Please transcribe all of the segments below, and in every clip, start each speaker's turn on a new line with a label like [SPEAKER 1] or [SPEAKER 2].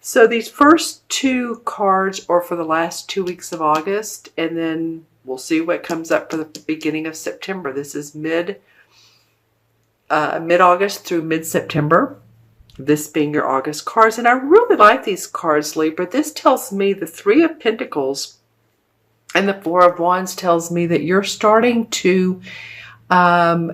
[SPEAKER 1] So these first two cards are for the last 2 weeks of August, and then we'll see what comes up for the beginning of September. This is mid-August through mid-September, this being your August cards. And I really like these cards, Libra. This tells me the Three of Pentacles and the Four of Wands tells me that you're starting to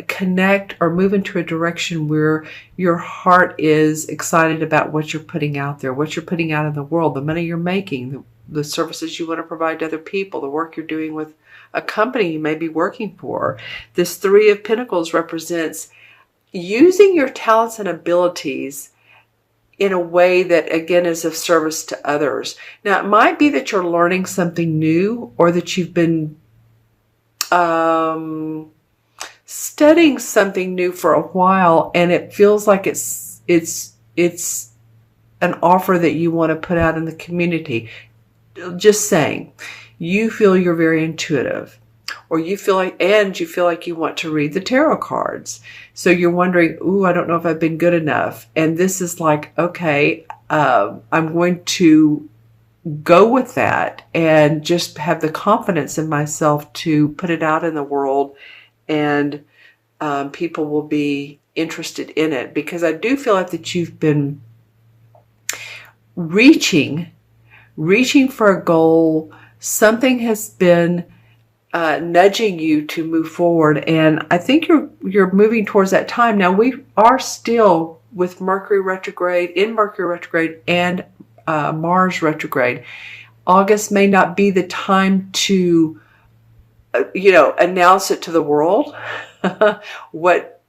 [SPEAKER 1] connect or move into a direction where your heart is excited about what you're putting out there, what you're putting out in the world, the money you're making, the services you want to provide to other people, the work you're doing with a company you may be working for. This Three of Pentacles represents using your talents and abilities in a way that, again, is of service to others. Now, it might be that you're learning something new, or that you've been studying something new for a while, and it feels like it's an offer that you want to put out in the community. Just saying, you feel you're very intuitive, or you feel like you want to read the tarot cards. So you're wondering, ooh, I don't know if I've been good enough. And this is like, okay, I'm going to go with that and just have the confidence in myself to put it out in the world, and people will be interested in it, because I do feel like that you've been reaching for a goal. Something has been nudging you to move forward, and I think you're moving towards that time. Now, we are still with Mercury retrograde and Mars retrograde. August may not be the time to announce it to the world, what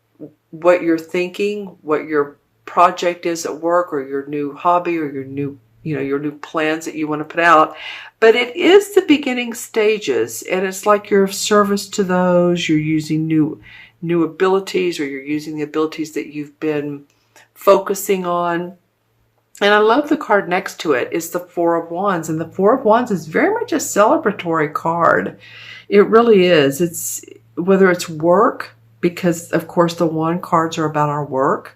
[SPEAKER 1] you're thinking, what your project is at work, or your new hobby, or your new plans that you want to put out. But it is the beginning stages, and it's like you're of service to those. You're using new abilities, or you're using the abilities that you've been focusing on. And I love the card next to it is the Four of Wands, and the Four of Wands is very much a celebratory card. It really is. It's whether it's work, because of course the Wand cards are about our work.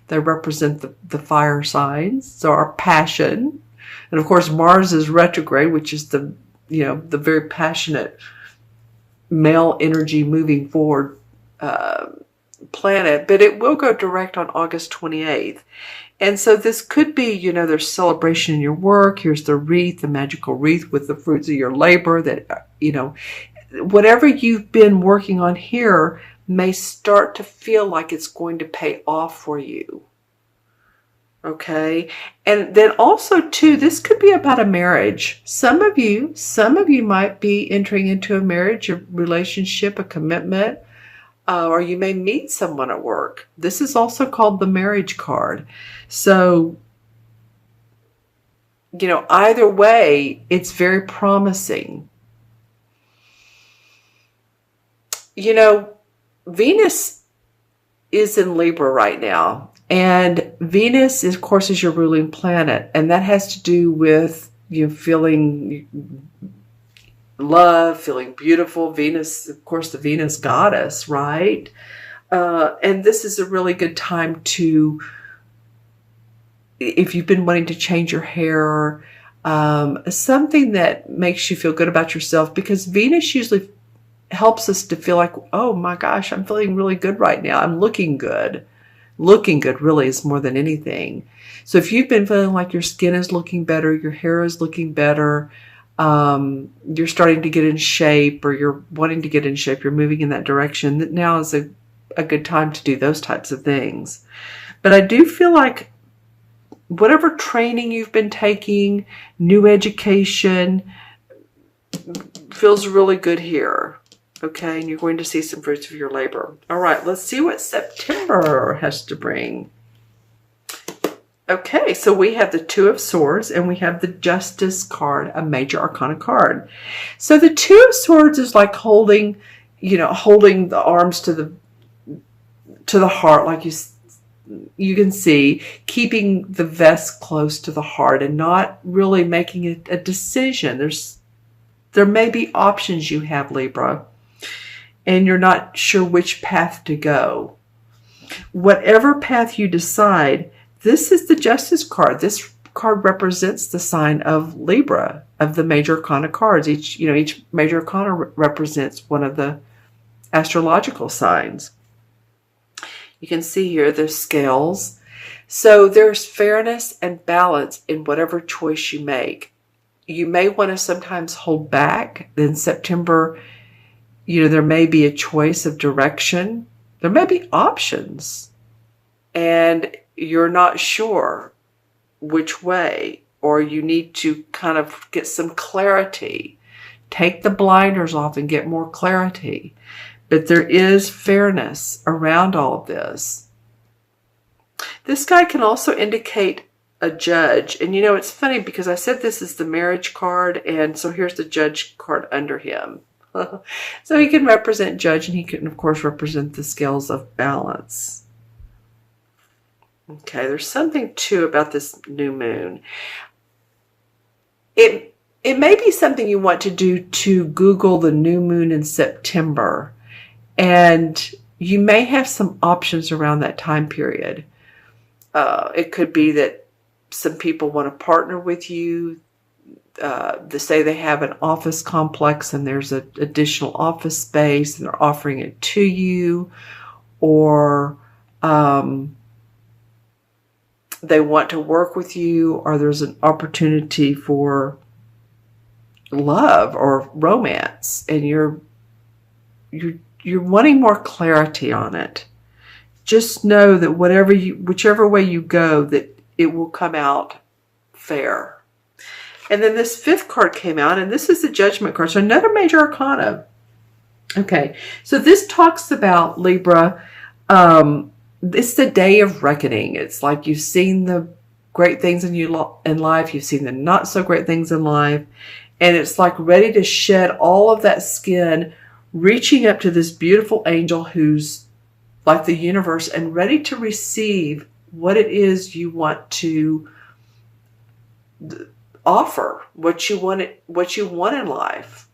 [SPEAKER 1] They represent the fire signs, so our passion. And of course Mars is retrograde, which is the very passionate male energy moving forward planet. But it will go direct on August 28th. And so this could be, there's celebration in your work. Here's the wreath, the magical wreath with the fruits of your labor that, whatever you've been working on here may start to feel like it's going to pay off for you. Okay. And then also too, this could be about a marriage. Some of you might be entering into a marriage, a relationship, a commitment, or you may meet someone at work. This is also called the marriage card. So, either way, it's very promising. Venus is in Libra right now. And Venus, of course, is your ruling planet. And that has to do with feeling love, feeling beautiful. Venus, of course, the Venus goddess, right? And this is a really good time to, if you've been wanting to change your hair, something that makes you feel good about yourself, because Venus usually helps us to feel like, oh my gosh, I'm feeling really good right now. I'm looking good. Looking good really is more than anything. So if you've been feeling like your skin is looking better, your hair is looking better, you're starting to get in shape, or you're wanting to get in shape, you're moving in that direction, that now is a good time to do those types of things. But I do feel like whatever training you've been taking, new education, feels really good here. Okay, and you're going to see some fruits of your labor. All right, let's see what September has to bring. Okay, so we have the Two of Swords, and we have the Justice card, a major arcana card. So the Two of Swords is like holding the arms to the heart, like you can see, keeping the vest close to the heart and not really making a decision. There may be options you have, Libra, and you're not sure which path to go. Whatever path you decide, this is the Justice card. This card represents the sign of Libra, of the major arcana cards. Each major arcana represents one of the astrological signs. You can see here there's scales. So there's fairness and balance in whatever choice you make. You may want to sometimes hold back. In September, there may be a choice of direction. There may be options. And you're not sure which way, or you need to kind of get some clarity. Take the blinders off and get more clarity. But there is fairness around all of this. This guy can also indicate a judge. And it's funny because I said this is the marriage card, and so here's the judge card under him. So he can represent judge, and he can, of course, represent the scales of balance. Okay, there's something, too, about this new moon. It may be something you want to do to Google the new moon in September. And you may have some options around that time period. It could be that some people want to partner with you. They say they have an office complex and there's an additional office space and they're offering it to you. Or they want to work with you, or there's an opportunity for love or romance, and you're wanting more clarity on it. Just know that whichever way you go, that it will come out fair. And then this fifth card came out, and this is the Judgment card. So another major arcana. Okay, so this talks about Libra. It's the day of reckoning. It's like you've seen the great things in life. You've seen the not so great things in life. And it's like ready to shed all of that skin, reaching up to this beautiful angel who's like the universe and ready to receive what it is you want to offer, what you want in life.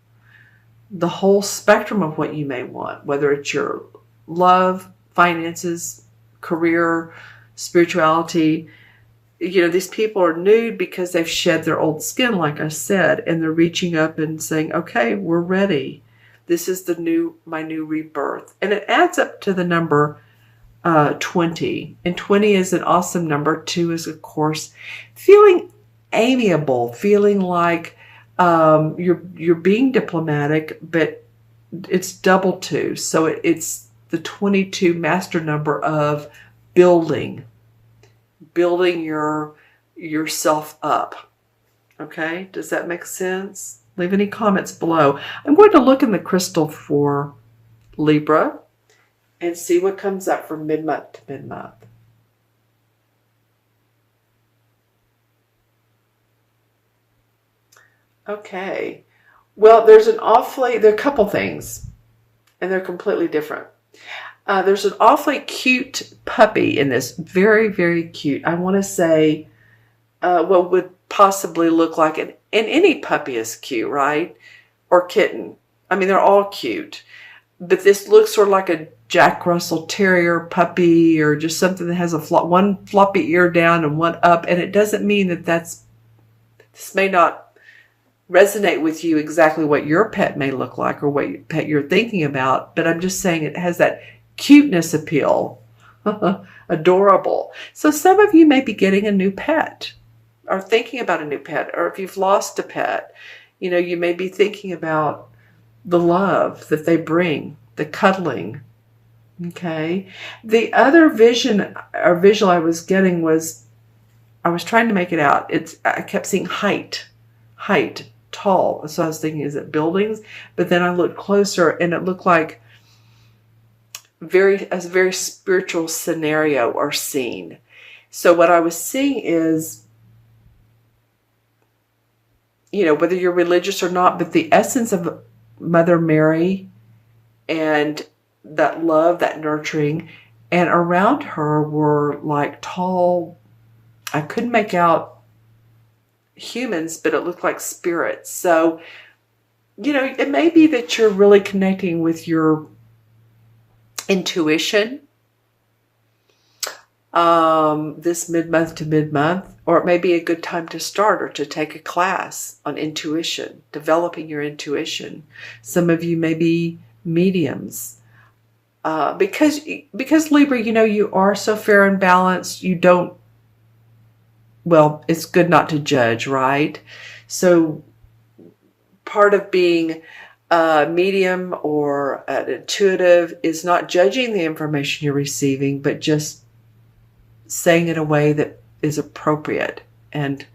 [SPEAKER 1] The whole spectrum of what you may want, whether it's your love, finances, career, spirituality. These people are nude because they've shed their old skin, like I said, and they're reaching up and saying, okay, we're ready. This is my new rebirth. And it adds up to the number 20. And 20 is an awesome number. 2 is, of course, feeling amiable, feeling like you're being diplomatic, but it's double 2. So it's the 22 master number of building yourself up. Okay, does that make sense? Leave any comments below. I'm going to look in the crystal for Libra and see what comes up from mid-month to mid-month. Okay, well, there are a couple things, and they're completely different. There's an awfully cute puppy in this. Very, very cute. I want to say what would possibly look like and any puppy is cute, right? Or kitten. I mean, they're all cute. But this looks sort of like a Jack Russell Terrier puppy, or just something that has one floppy ear down and one up. And it doesn't mean that this may not resonate with you exactly what your pet may look like or what pet you're thinking about. But I'm just saying it has that cuteness appeal. Adorable. So some of you may be getting a new pet, or thinking about a new pet, or if you've lost a pet, you may be thinking about the love that they bring, the cuddling. Okay. The other vision or visual I was getting was, I was trying to make it out. I kept seeing height, tall. So I was thinking, is it buildings? But then I looked closer and it looked like a very spiritual scenario or scene. So what I was seeing is, whether you're religious or not, but the essence of Mother Mary and that love, that nurturing, and around her were like tall, I couldn't make out humans, but it looked like spirits. So, it may be that you're really connecting with your intuition. this mid-month to mid-month, or it may be a good time to start or to take a class on intuition, developing your intuition. Some of you may be mediums. Because Libra, you are so fair and balanced, you don't, well, it's good not to judge, right? So part of being a medium or an intuitive is not judging the information you're receiving, but just saying it in a way that is appropriate and,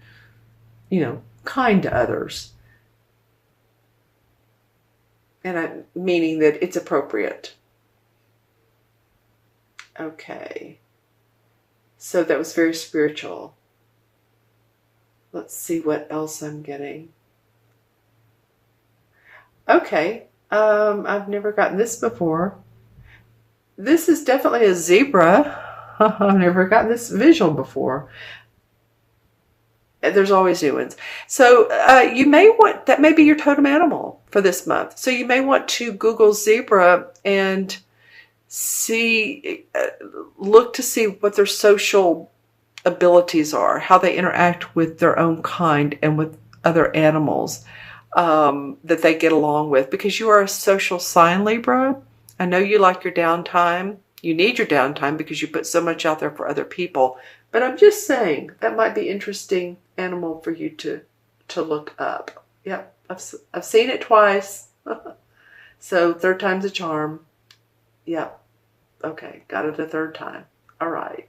[SPEAKER 1] kind to others. And I'm meaning that it's appropriate. Okay. So that was very spiritual. Let's see what else I'm getting. Okay. I've never gotten this before. This is definitely a zebra. I've never gotten this visual before. There's always new ones. So you may want, that may be your totem animal for this month. So you may want to Google zebra and look to see what their social abilities are, how they interact with their own kind and with other animals that they get along with. Because you are a social sign, Libra. I know you like your downtime. You need your downtime because you put so much out there for other people. But I'm just saying that might be interesting animal for you to look up. Yep, I've seen it twice. So third time's a charm. Yep. Okay, got it a third time. All right.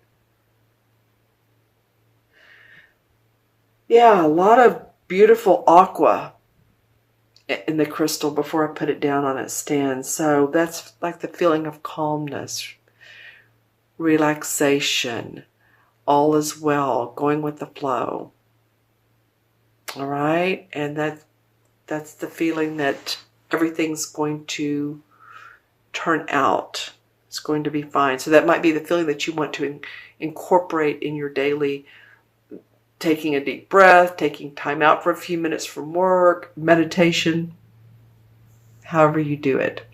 [SPEAKER 1] Yeah, a lot of beautiful aqua in the crystal before I put it down on its stand. So that's like the feeling of calmness, relaxation, all is well, going with the flow. All right, and that's the feeling that everything's going to turn out. It's going to be fine. So that might be the feeling that you want to incorporate in your daily, taking a deep breath, taking time out for a few minutes from work, meditation, however you do it.